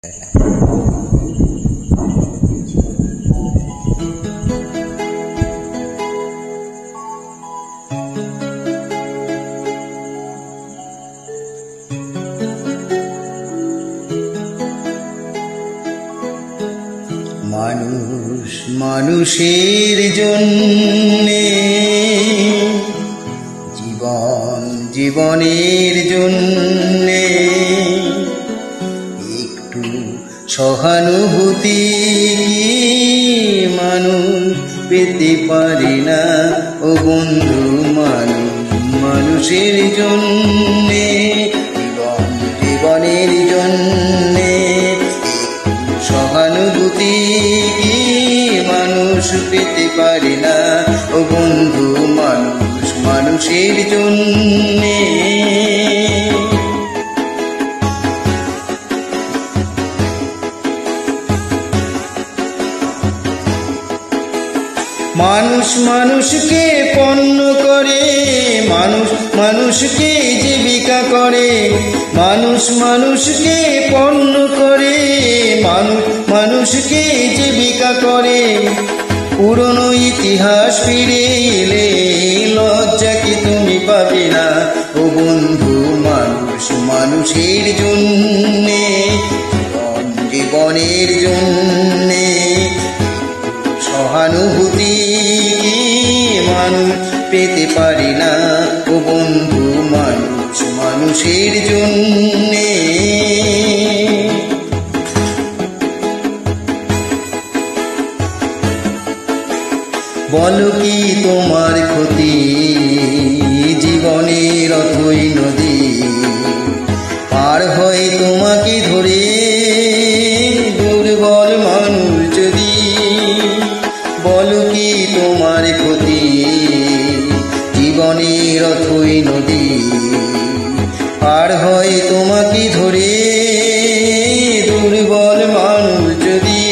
মানুষ মানুষের জন্যে, জীবন জীবনের জন্যে একটু সহানুভূতি মানুষ পেতে পারি না ও বন্ধু। মানুষ মানুষের জন্যে, জীবন জীবনের জন্যে সহানুভূতি মানুষ পেতে পারে না ও বন্ধু। মানুষ মানুষের জন্যে। মানুষ মানুষকে পণ্য করে, মানুষ মানুষকে জীবিকা করে। মানুষ মানুষকে পণ্য করে, মানুষ মানুষকে জীবিকা করে। পুরনো ইতিহাস ফিরে এলে লজ্জা কি তুমি পাবে না ও বন্ধু। মানুষ মানুষের জন্যে, জীবন জীবনের জন্যে সহানুভূতি মানুষ পেতে পারি না ও বন্ধু। মানুষ মানুষের জন্যে। বলো কি তোমার ক্ষতি, জীবনের অথই নদী পার হয়ে তোমাকে ধরে দুর্বল মানুষ যদি। বলো কি তোমার ক্ষতি, জীবনের অথই নদী পার হয়ে তোমাকে ধরে দুর্বল মানুষ যদি।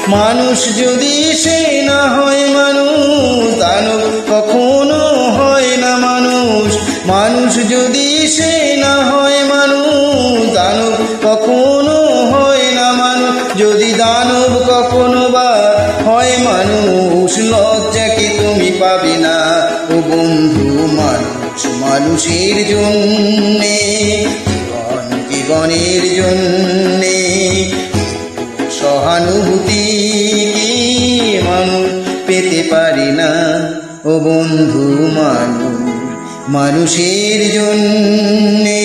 মানুষ যদি সে না হয় মানুষ, দানব কখনো হয় না মানুষ। মানুষ যদি সে না হয় মানুষ, দানব কখনো হয় না মানুষ। যদি দানব কখনো বা হয় মানুষ, লজ্জা কি তুমি পাবে না ও বন্ধু। মানুষ মানুষের জন্যে, জীবন জীবনের জন্যে সহানুভূতি মানুষ পেতে পারি না ও বন্ধু। মানুষ মানুষের জন্যে।